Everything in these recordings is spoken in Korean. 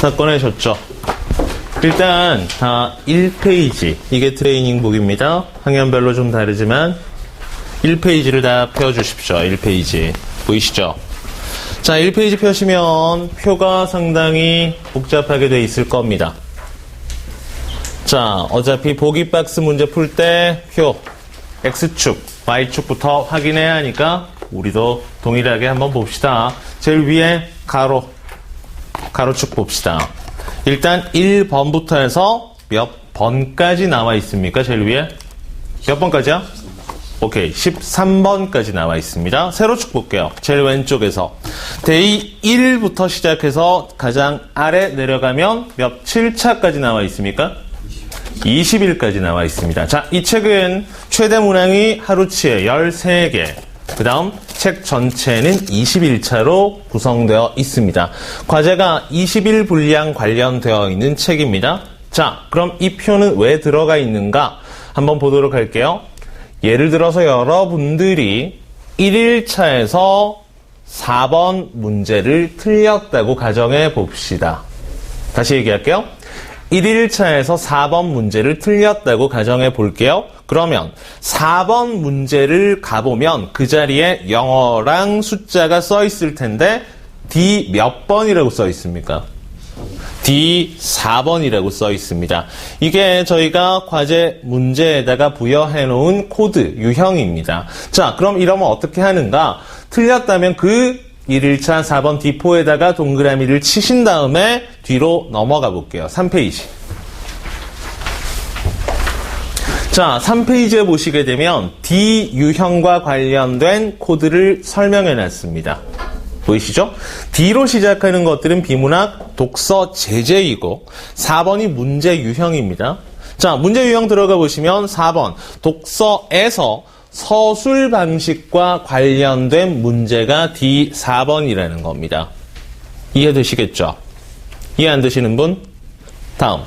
다 꺼내셨죠? 일단 다 1페이지, 이게 트레이닝북입니다. 학년별로 좀 다르지만 1페이지를 다 펴주십시오. 1페이지 보이시죠? 자, 1페이지 펴시면 표가 상당히 복잡하게 돼 있을 겁니다. 자, 어차피 보기 박스 문제 풀 때 표 X축, Y축부터 확인해야 하니까 우리도 동일하게 한번 봅시다. 제일 위에 가로축 봅시다. 일단 1번부터 해서 몇 번까지 나와 있습니까? 제일 위에 몇 번까지야? 오케이, 13번까지 나와 있습니다. 세로축 볼게요. 제일 왼쪽에서 데이 1부터 시작해서 가장 아래 내려가면 몇 7차까지 나와 있습니까? 20일까지 나와 있습니다. 자, 이 책은 최대 문항이 하루치에 13개, 그 다음 책 전체는 21차로 구성되어 있습니다. 과제가 20일 분량 관련되어 있는 책입니다. 자, 그럼 이 표는 왜 들어가 있는가? 한번 보도록 할게요. 예를 들어서 여러분들이 1일차에서 4번 문제를 틀렸다고 가정해 봅시다. 다시 얘기할게요. 1일차에서 4번 문제를 틀렸다고 가정해 볼게요. 그러면 4번 문제를 가보면 그 자리에 영어랑 숫자가 써 있을 텐데 D 몇 번이라고 써 있습니까? D 4번이라고 써 있습니다. 이게 저희가 과제 문제에다가 부여해 놓은 코드 유형입니다. 자, 그럼 이러면 어떻게 하는가? 틀렸다면 그 1일차 4번 D4에다가 동그라미를 치신 다음에 뒤로 넘어가 볼게요. 3페이지. 자, 3페이지에 보시게 되면 D 유형과 관련된 코드를 설명해 놨습니다. 보이시죠? D로 시작하는 것들은 비문학 독서 제재이고 4번이 문제 유형입니다. 자, 문제 유형 들어가 보시면 4번 독서에서 서술 방식과 관련된 문제가 D4번이라는 겁니다. 이해되시겠죠? 이해 안 되시는 분? 다음.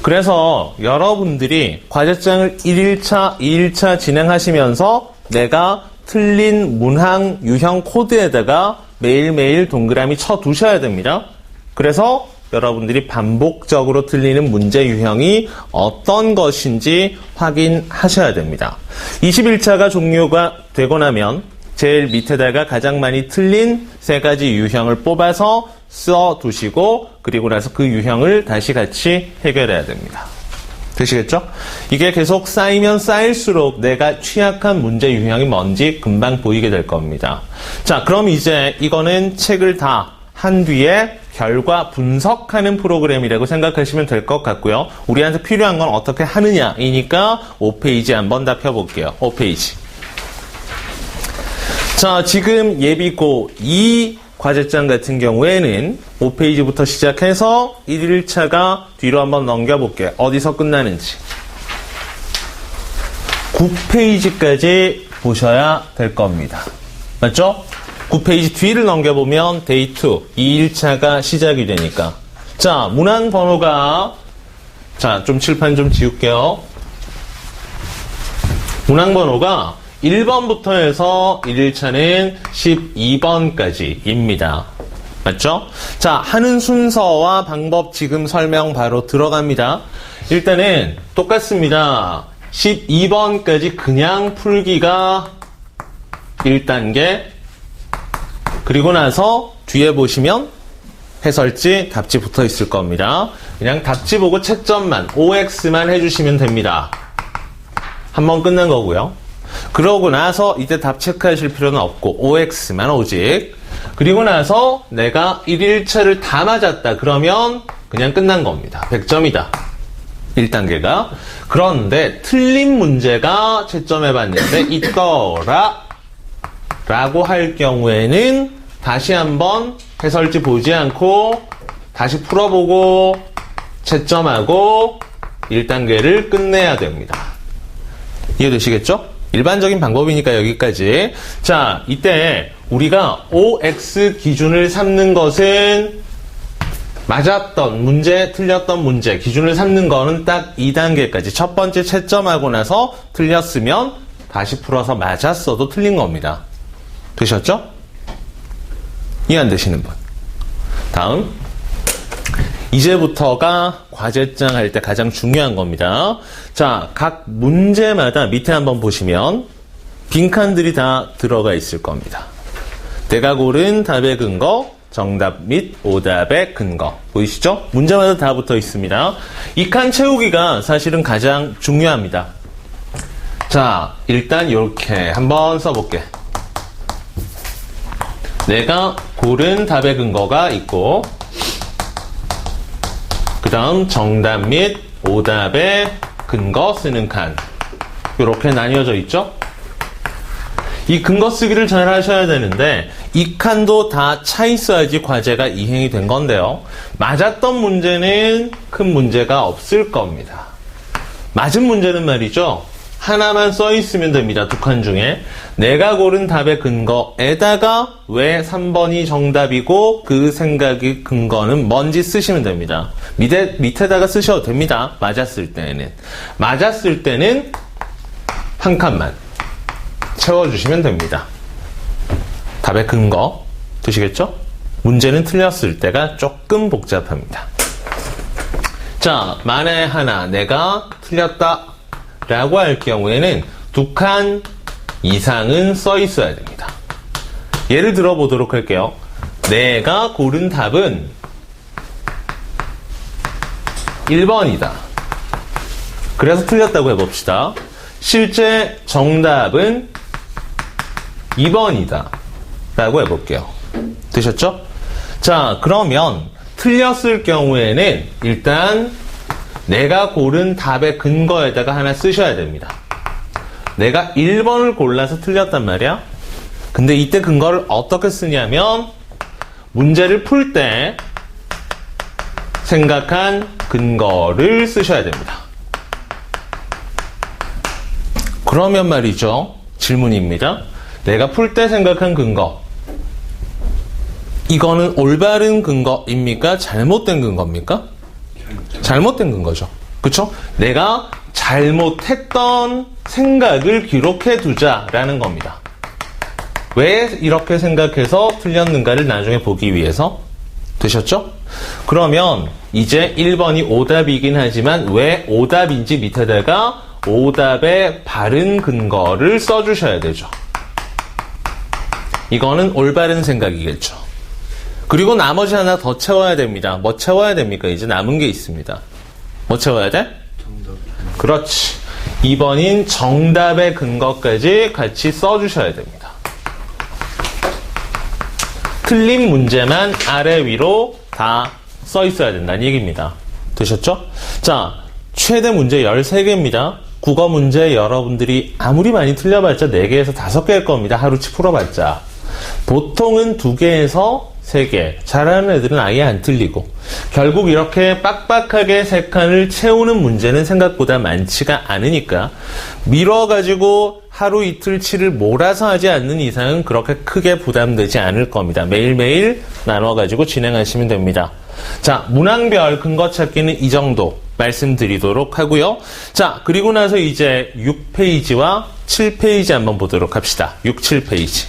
그래서 여러분들이 과제장을 1일차, 2일차 진행하시면서 내가 틀린 문항 유형 코드에다가 매일매일 동그라미 쳐 두셔야 됩니다. 그래서 여러분들이 반복적으로 틀리는 문제 유형이 어떤 것인지 확인하셔야 됩니다. 21차가 종료가 되고 나면 제일 밑에다가 가장 많이 틀린 3가지 유형을 뽑아서 써두시고 그리고 나서 그 유형을 다시 같이 해결해야 됩니다. 되시겠죠? 이게 계속 쌓이면 쌓일수록 내가 취약한 문제 유형이 뭔지 금방 보이게 될 겁니다. 자, 그럼 이제 이거는 책을 다 한 뒤에 결과 분석하는 프로그램이라고 생각하시면 될 것 같고요. 우리한테 필요한 건 어떻게 하느냐이니까 5페이지 한번 다 펴볼게요. 5페이지. 자, 지금 예비고 2 과제장 같은 경우에는 5페이지부터 시작해서 1일차가 뒤로 한번 넘겨볼게요. 어디서 끝나는지. 9페이지까지 보셔야 될 겁니다. 맞죠? 9페이지 뒤를 넘겨보면 데이 2, 2일차가 시작이 되니까. 자, 문항 번호가, 자, 좀 칠판 좀 지울게요. 문항 번호가 1번부터 해서 1일차는 12번까지입니다. 맞죠? 자, 하는 순서와 방법 지금 설명 바로 들어갑니다. 일단은 똑같습니다. 12번까지 그냥 풀기가 1단계, 그리고 나서 뒤에 보시면 해설지, 답지 붙어 있을 겁니다. 그냥 답지 보고 채점만, OX만 해주시면 됩니다. 한번 끝난 거고요. 그러고 나서 이때 답 체크하실 필요는 없고 OX만 오직. 그리고 나서 내가 1일차를 다 맞았다 그러면 그냥 끝난 겁니다. 100점이다. 1단계가. 그런데 틀린 문제가 채점해봤는데 있더라 라고 할 경우에는 다시 한번 해설지 보지 않고 다시 풀어보고 채점하고 1단계를 끝내야 됩니다. 이해되시겠죠? 일반적인 방법이니까 여기까지. 자, 이때 우리가 OX 기준을 삼는 것은 맞았던 문제, 틀렸던 문제 기준을 삼는 거는 딱 2단계까지. 첫 번째 채점하고 나서 틀렸으면 다시 풀어서 맞았어도 틀린 겁니다. 되셨죠? 이해 안 되시는 분. 다음. 이제부터가 과제장 할 때 가장 중요한 겁니다. 자, 각 문제마다 밑에 한번 보시면 빈칸들이 다 들어가 있을 겁니다. 내가 고른 답의 근거, 정답 및 오답의 근거. 보이시죠? 문제마다 다 붙어 있습니다. 이 칸 채우기가 사실은 가장 중요합니다. 자, 일단 이렇게 한번 써볼게. 내가 고른 답의 근거가 있고, 그 다음 정답 및 오답의 근거 쓰는 칸. 이렇게 나뉘어져 있죠? 이 근거 쓰기를 잘 하셔야 되는데 이 칸도 다 차 있어야지 과제가 이행이 된 건데요. 맞았던 문제는 큰 문제가 없을 겁니다. 맞은 문제는 말이죠. 하나만 써 있으면 됩니다. 두 칸 중에. 내가 고른 답의 근거에다가 왜 3번이 정답이고 그 생각의 근거는 뭔지 쓰시면 됩니다. 밑에다가 쓰셔도 됩니다. 맞았을 때는. 맞았을 때는 한 칸만 채워주시면 됩니다. 답의 근거 되시겠죠? 문제는 틀렸을 때가 조금 복잡합니다. 자, 만에 하나 내가 틀렸다 라고 할 경우에는 두 칸 이상은 써 있어야 됩니다. 예를 들어 보도록 할게요. 내가 고른 답은 1번이다. 그래서 틀렸다고 해봅시다. 실제 정답은 2번이다 라고 해볼게요. 되셨죠? 자, 그러면 틀렸을 경우에는 일단 내가 고른 답의 근거에다가 하나 쓰셔야 됩니다. 내가 1번을 골라서 틀렸단 말이야. 근데 이때 근거를 어떻게 쓰냐면 문제를 풀 때 생각한 근거를 쓰셔야 됩니다. 그러면 말이죠. 질문입니다. 내가 풀 때 생각한 근거. 이거는 올바른 근거입니까? 잘못된 근거입니까? 잘못된 근거죠. 그쵸? 내가 잘못했던 생각을 기록해 두자라는 겁니다. 왜 이렇게 생각해서 틀렸는가를 나중에 보기 위해서. 되셨죠? 그러면 이제 1번이 오답이긴 하지만 왜 오답인지 밑에다가 오답의 바른 근거를 써주셔야 되죠. 이거는 올바른 생각이겠죠. 그리고 나머지 하나 더 채워야 됩니다. 뭐 채워야 됩니까? 이제 남은 게 있습니다. 뭐 채워야 돼? 정답. 그렇지. 2번인 정답의 근거까지 같이 써주셔야 됩니다. 틀린 문제만 아래 위로 다 써 있어야 된다는 얘기입니다. 되셨죠? 자, 최대 문제 13개입니다. 국어 문제 여러분들이 아무리 많이 틀려봤자 4개에서 5개일 겁니다. 하루치 풀어봤자. 보통은 2개에서 3개. 잘하는 애들은 아예 안 틀리고. 결국 이렇게 빡빡하게 3칸을 채우는 문제는 생각보다 많지가 않으니까 미뤄가지고 하루 이틀치를 몰아서 하지 않는 이상은 그렇게 크게 부담되지 않을 겁니다. 매일매일 나눠가지고 진행하시면 됩니다. 자, 문항별 근거 찾기는 이 정도 말씀드리도록 하고요. 자, 그리고 나서 이제 6페이지와 7페이지 한번 보도록 합시다. 6, 7페이지.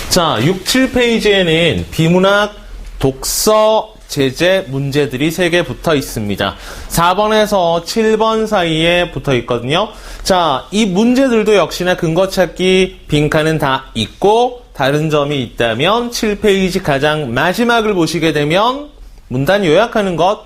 자, 6, 7페이지에는 비문학 독서 제재 문제들이 3개 붙어 있습니다. 4번에서 7번 사이에 붙어 있거든요. 자, 이 문제들도 역시나 근거 찾기 빈칸은 다 있고 다른 점이 있다면 7페이지 가장 마지막을 보시게 되면 문단 요약하는 것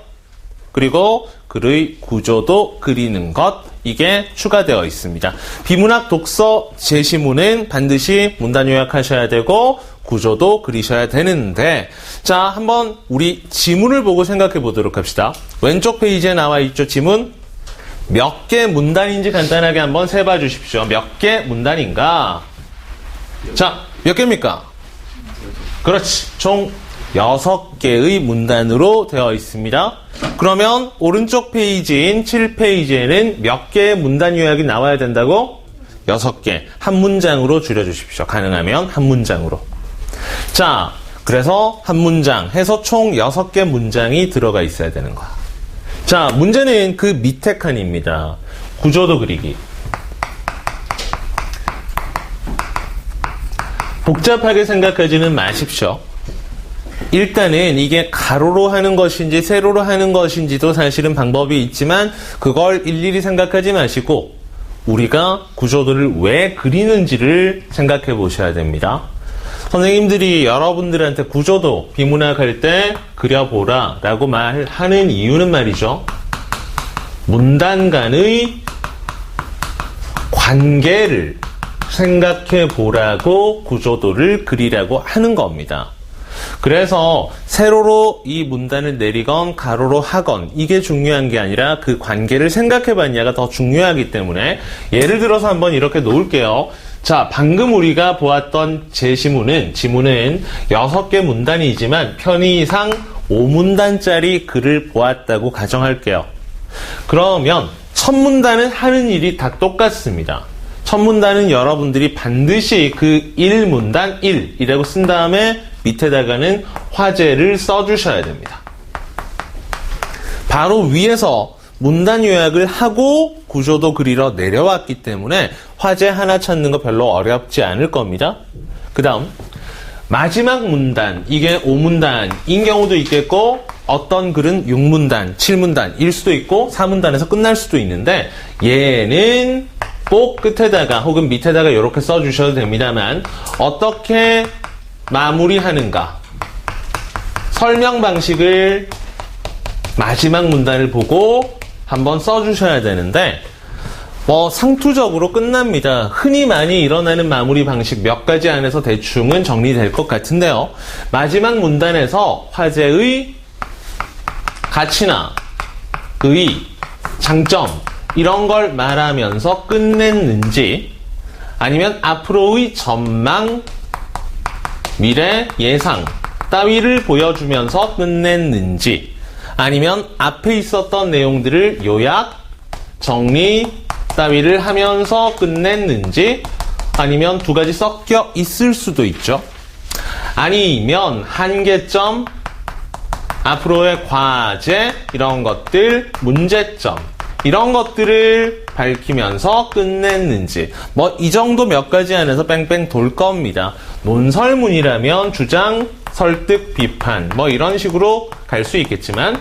그리고 글의 구조도 그리는 것 이게 추가되어 있습니다. 비문학 독서 제시문은 반드시 문단 요약하셔야 되고 구조도 그리셔야 되는데 자, 한번 우리 지문을 보고 생각해 보도록 합시다. 왼쪽 페이지에 나와 있죠, 지문? 몇 개 문단인지 간단하게 한번 세봐 주십시오. 몇 개 문단인가? 자, 몇 개입니까? 그렇지. 총 6개의 문단으로 되어 있습니다. 그러면 오른쪽 페이지인 7페이지에는 몇 개의 문단 요약이 나와야 된다고? 6개. 한 문장으로 줄여주십시오. 가능하면 한 문장으로. 자, 그래서 한 문장 해서 총 6개 문장이 들어가 있어야 되는 거야. 자, 문제는 그 밑에 칸입니다. 구조도 그리기. 복잡하게 생각하지는 마십시오. 일단은 이게 가로로 하는 것인지 세로로 하는 것인지도 사실은 방법이 있지만 그걸 일일이 생각하지 마시고 우리가 구조도를 왜 그리는지를 생각해 보셔야 됩니다. 선생님들이 여러분들한테 구조도 비문학 할 때 그려보라 라고 말하는 이유는 말이죠. 문단 간의 관계를 생각해 보라고 구조도를 그리라고 하는 겁니다. 그래서 세로로 이 문단을 내리건 가로로 하건 이게 중요한 게 아니라 그 관계를 생각해 봤냐가 더 중요하기 때문에 예를 들어서 한번 이렇게 놓을게요. 자, 방금 우리가 보았던 지문은 6개 문단이지만 편의상 5문단짜리 글을 보았다고 가정할게요. 그러면 첫 문단은 하는 일이 다 똑같습니다. 첫 문단은 여러분들이 반드시 그 1문단 1이라고 쓴 다음에 밑에다가는 화제를 써주셔야 됩니다. 바로 위에서 문단 요약을 하고 구조도 그리러 내려왔기 때문에 화제 하나 찾는 거 별로 어렵지 않을 겁니다. 그 다음 마지막 문단, 이게 5문단인 경우도 있겠고 어떤 글은 6문단, 7문단일 수도 있고 4문단에서 끝날 수도 있는데 얘는 꼭 끝에다가 혹은 밑에다가 이렇게 써주셔도 됩니다만 어떻게 마무리하는가 설명 방식을 마지막 문단을 보고 한번 써주셔야 되는데 상투적으로 끝납니다. 흔히 많이 일어나는 마무리 방식 몇 가지 안에서 대충은 정리될 것 같은데요. 마지막 문단에서 화제의 가치나 의, 장점 이런 걸 말하면서 끝냈는지 아니면 앞으로의 전망, 미래, 예상 따위를 보여주면서 끝냈는지 아니면 앞에 있었던 내용들을 요약, 정리 따위를 하면서 끝냈는지 아니면 두 가지 섞여 있을 수도 있죠. 아니면 한계점, 앞으로의 과제 이런 것들, 문제점 이런 것들을 밝히면서 끝냈는지 이 정도 몇 가지 안에서 뺑뺑 돌 겁니다. 논설문이라면 주장, 설득, 비판 이런 식으로 갈 수 있겠지만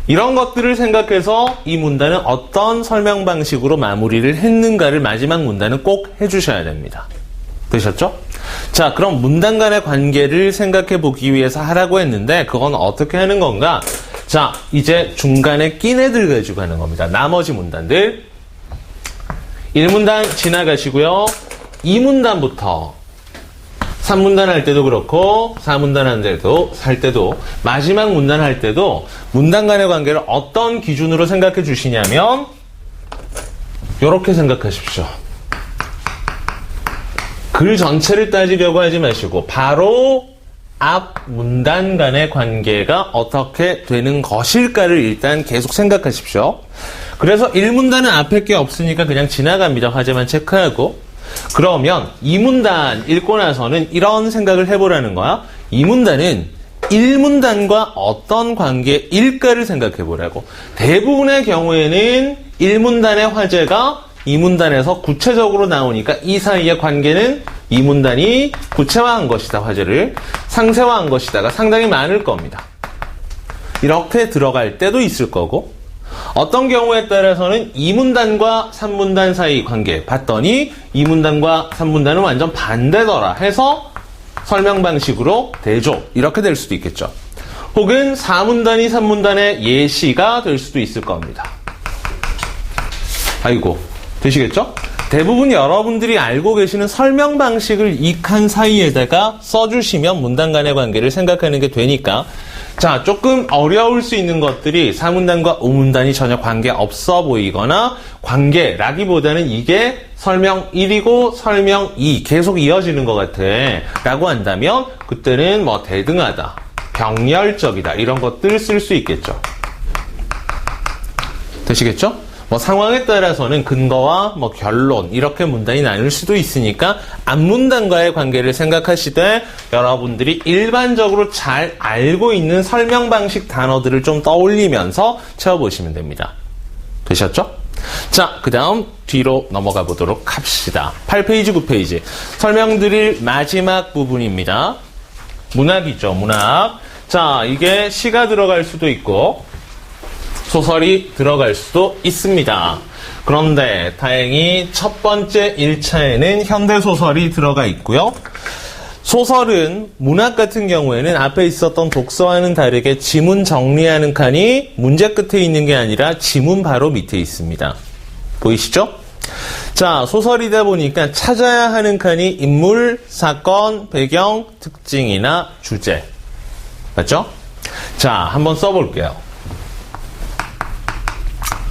이런 것들을 생각해서 이 문단은 어떤 설명 방식으로 마무리를 했는가를 마지막 문단은 꼭 해주셔야 됩니다. 되셨죠? 자, 그럼 문단 간의 관계를 생각해 보기 위해서 하라고 했는데 그건 어떻게 하는 건가? 자, 이제 중간에 낀 애들 가지고 하는 겁니다. 나머지 문단들 1문단 지나가시고요. 2문단부터 3문단 할 때도 그렇고 4문단 할 때도 마지막 문단 할 때도 문단 간의 관계를 어떤 기준으로 생각해 주시냐면 이렇게 생각하십시오. 글 전체를 따지려고 하지 마시고 바로 앞 문단 간의 관계가 어떻게 되는 것일까를 일단 계속 생각하십시오. 그래서 1문단은 앞에 게 없으니까 그냥 지나갑니다. 화제만 체크하고. 그러면 2문단 읽고 나서는 이런 생각을 해보라는 거야. 2문단은 1문단과 어떤 관계일까를 생각해보라고. 대부분의 경우에는 1문단의 화제가 2문단에서 구체적으로 나오니까 이 사이의 관계는 2문단이 구체화한 것이다. 화제를 상세화한 것이다가 상당히 많을 겁니다. 이렇게 들어갈 때도 있을 거고 어떤 경우에 따라서는 2문단과 3문단 사이 관계 봤더니 2문단과 3문단은 완전 반대더라 해서 설명 방식으로 대조 이렇게 될 수도 있겠죠. 혹은 4문단이 3문단의 예시가 될 수도 있을 겁니다. 아이고 되시겠죠? 대부분 여러분들이 알고 계시는 설명 방식을 이 칸 사이에다가 써주시면 문단 간의 관계를 생각하는 게 되니까 자, 조금 어려울 수 있는 것들이 4문단과 5문단이 전혀 관계 없어 보이거나 관계라기보다는 이게 설명 1이고 설명 2 계속 이어지는 것 같아 라고 한다면 그때는 대등하다, 병렬적이다 이런 것들 쓸 수 있겠죠. 되시겠죠? 상황에 따라서는 근거와 결론 이렇게 문단이 나눌 수도 있으니까 앞문단과의 관계를 생각하시되 여러분들이 일반적으로 잘 알고 있는 설명 방식 단어들을 좀 떠올리면서 채워보시면 됩니다. 되셨죠? 자, 그 다음 뒤로 넘어가 보도록 합시다. 8페이지, 9페이지 설명드릴 마지막 부분입니다. 문학이죠, 문학. 자, 이게 시가 들어갈 수도 있고 소설이 들어갈 수도 있습니다. 그런데 다행히 첫 번째 1차에는 현대소설이 들어가 있고요. 소설은 문학 같은 경우에는 앞에 있었던 독서와는 다르게 지문 정리하는 칸이 문제 끝에 있는 게 아니라 지문 바로 밑에 있습니다. 보이시죠? 자, 소설이다 보니까 찾아야 하는 칸이 인물, 사건, 배경, 특징이나 주제. 맞죠? 자, 한번 써볼게요.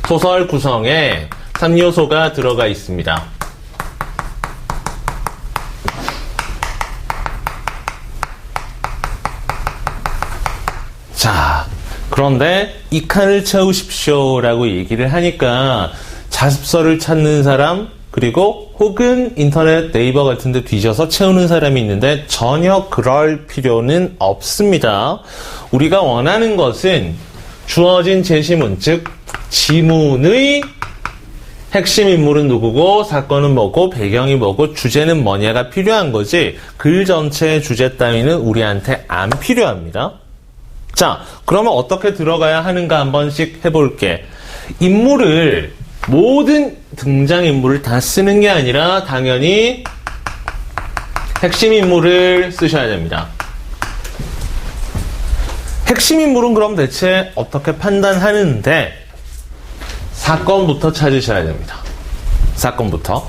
소설 구성에 3요소가 들어가 있습니다. 자, 그런데 이 칸을 채우십시오 라고 얘기를 하니까 자습서를 찾는 사람, 그리고 혹은 인터넷 네이버 같은 데 뒤져서 채우는 사람이 있는데 전혀 그럴 필요는 없습니다. 우리가 원하는 것은 주어진 제시문, 즉 지문의 핵심 인물은 누구고, 사건은 뭐고, 배경이 뭐고, 주제는 뭐냐가 필요한 거지 글 전체의 주제 따위는 우리한테 안 필요합니다. 자, 그러면 어떻게 들어가야 하는가 한 번씩 해볼게. 인물을, 모든 등장인물을 다 쓰는 게 아니라 당연히 핵심 인물을 쓰셔야 됩니다. 핵심 인물은 그럼 대체 어떻게 판단하는데, 사건부터 찾으셔야 됩니다. 사건부터.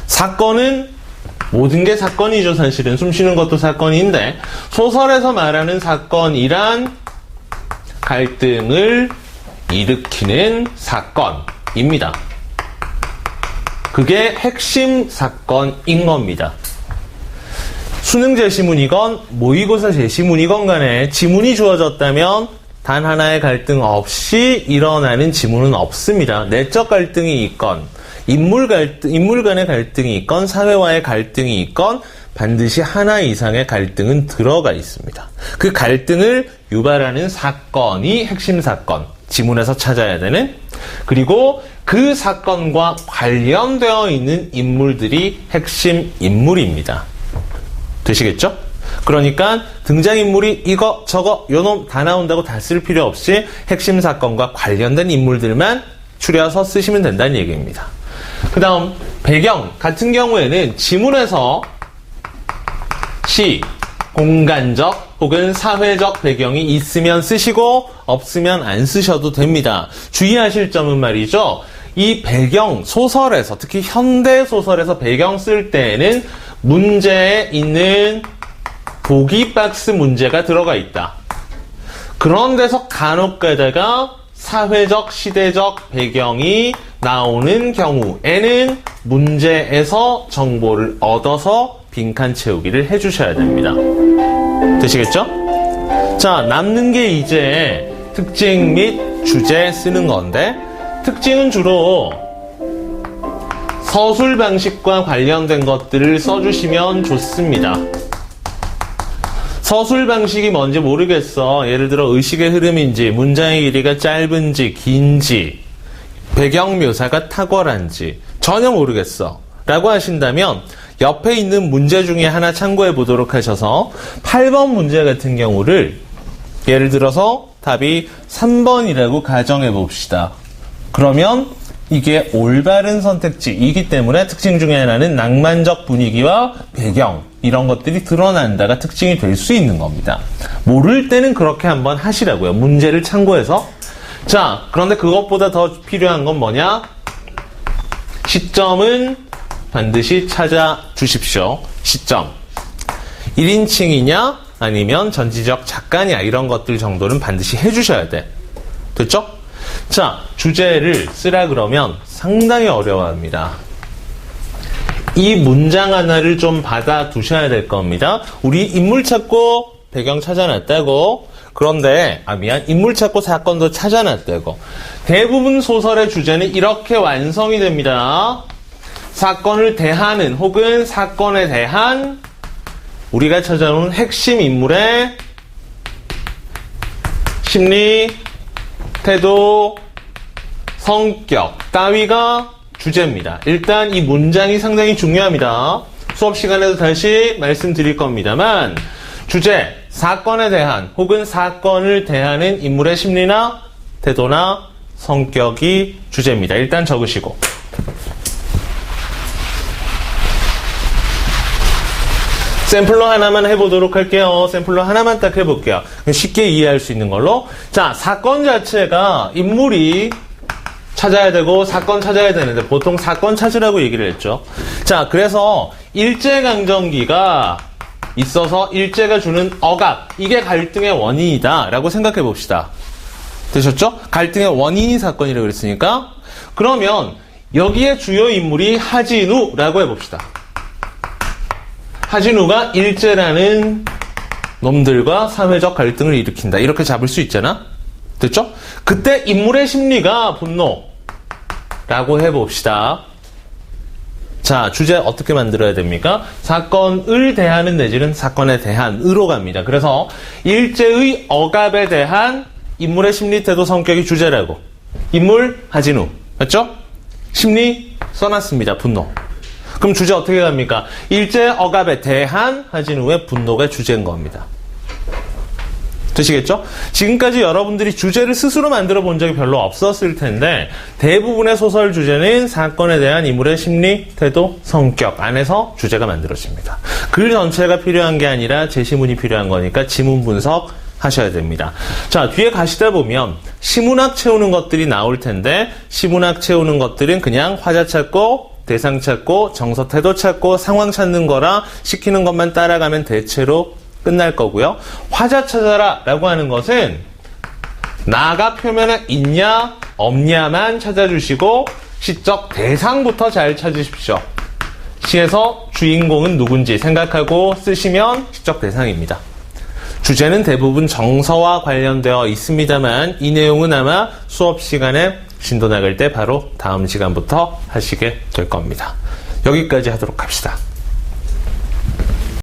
사건은 모든 게 사건이죠. 사실은 숨 쉬는 것도 사건인데, 소설에서 말하는 사건이란 갈등을 일으키는 사건입니다. 그게 핵심 사건인 겁니다. 수능 제시문이건 모의고사 제시문이건 간에 지문이 주어졌다면 단 하나의 갈등 없이 일어나는 지문은 없습니다. 내적 갈등이 있건, 인물 간의 갈등이 있건, 사회와의 갈등이 있건, 반드시 하나 이상의 갈등은 들어가 있습니다. 그 갈등을 유발하는 사건이 핵심 사건, 지문에서 찾아야 되는, 그리고 그 사건과 관련되어 있는 인물들이 핵심 인물입니다. 되시겠죠? 그러니까 등장인물이 이거 저거 요놈 다 나온다고 다 쓸 필요 없이 핵심 사건과 관련된 인물들만 추려서 쓰시면 된다는 얘기입니다. 그 다음 배경 같은 경우에는 지문에서 시, 공간적 혹은 사회적 배경이 있으면 쓰시고 없으면 안 쓰셔도 됩니다. 주의하실 점은 말이죠, 이 배경 소설에서, 특히 현대 소설에서 배경 쓸 때에는 문제에 있는 보기 박스 문제가 들어가 있다. 그런 데서 간혹 가다가 사회적, 시대적 배경이 나오는 경우에는 문제에서 정보를 얻어서 빈칸 채우기를 해주셔야 됩니다. 되시겠죠? 자, 남는 게 이제 특징 및 주제 쓰는 건데, 특징은 주로 서술 방식과 관련된 것들을 써주시면 좋습니다. 서술 방식이 뭔지 모르겠어. 예를 들어 의식의 흐름인지, 문장의 길이가 짧은지, 긴지, 배경 묘사가 탁월한지 전혀 모르겠어 라고 하신다면 옆에 있는 문제 중에 하나 참고해 보도록 하셔서 8번 문제 같은 경우를 예를 들어서 답이 3번이라고 가정해 봅시다. 그러면 이게 올바른 선택지이기 때문에 특징 중에 하나는 낭만적 분위기와 배경, 이런 것들이 드러난다가 특징이 될 수 있는 겁니다. 모를 때는 그렇게 한번 하시라고요. 문제를 참고해서. 자, 그런데 그것보다 더 필요한 건 뭐냐? 시점은 반드시 찾아주십시오. 시점. 1인칭이냐 아니면 전지적 작가냐, 이런 것들 정도는 반드시 해주셔야 돼. 됐죠? 자, 주제를 쓰라 그러면 상당히 어려워합니다. 이 문장 하나를 좀 받아두셔야 될 겁니다. 우리 인물 찾고 배경 찾아놨다고, 그런데 인물 찾고 사건도 찾아놨다고. 대부분 소설의 주제는 이렇게 완성이 됩니다. 사건을 대하는 혹은 사건에 대한 우리가 찾아오는 핵심 인물의 심리, 태도, 성격 따위가 주제입니다. 일단 이 문장이 상당히 중요합니다. 수업 시간에도 다시 말씀드릴 겁니다만, 주제, 사건에 대한 혹은 사건을 대하는 인물의 심리나 태도나 성격이 주제입니다. 일단 적으시고. 샘플로 하나만 해보도록 할게요. 샘플로 하나만 딱 해볼게요. 쉽게 이해할 수 있는 걸로. 자, 사건 자체가 인물이 찾아야 되고 사건 찾아야 되는데 보통 사건 찾으라고 얘기를 했죠. 자, 그래서 일제강점기가 있어서 일제가 주는 억압, 이게 갈등의 원인이다 라고 생각해 봅시다. 되셨죠? 갈등의 원인이 사건이라고 그랬으니까. 그러면 여기에 주요 인물이 하진우라고 해봅시다. 하진우가 일제라는 놈들과 사회적 갈등을 일으킨다. 이렇게 잡을 수 있잖아? 됐죠? 그때 인물의 심리가 분노라고 해봅시다. 자, 주제 어떻게 만들어야 됩니까? 사건을 대하는 내지는 사건에 대한으로 갑니다. 그래서 일제의 억압에 대한 인물의 심리, 태도, 성격이 주제라고. 인물, 하진우. 맞죠? 심리 써놨습니다. 분노. 그럼 주제 어떻게 갑니까? 일제 억압에 대한 하진우의 분노가 주제인 겁니다. 되시겠죠? 지금까지 여러분들이 주제를 스스로 만들어 본 적이 별로 없었을 텐데 대부분의 소설 주제는 사건에 대한 인물의 심리, 태도, 성격 안에서 주제가 만들어집니다. 글 전체가 필요한 게 아니라 제시문이 필요한 거니까 지문 분석 하셔야 됩니다. 자, 뒤에 가시다 보면 시문학 채우는 것들이 나올 텐데 시문학 채우는 것들은 그냥 화자 찾고 대상 찾고 정서 태도 찾고 상황 찾는 거라 시키는 것만 따라가면 대체로 끝날 거고요. 화자 찾아라 라고 하는 것은 나가 표면에 있냐 없냐만 찾아주시고 시적 대상부터 잘 찾으십시오. 시에서 주인공은 누군지 생각하고 쓰시면 시적 대상입니다. 주제는 대부분 정서와 관련되어 있습니다만 이 내용은 아마 수업 시간에 진도 나갈 때 바로 다음 시간부터 하시게 될 겁니다. 여기까지 하도록 합시다.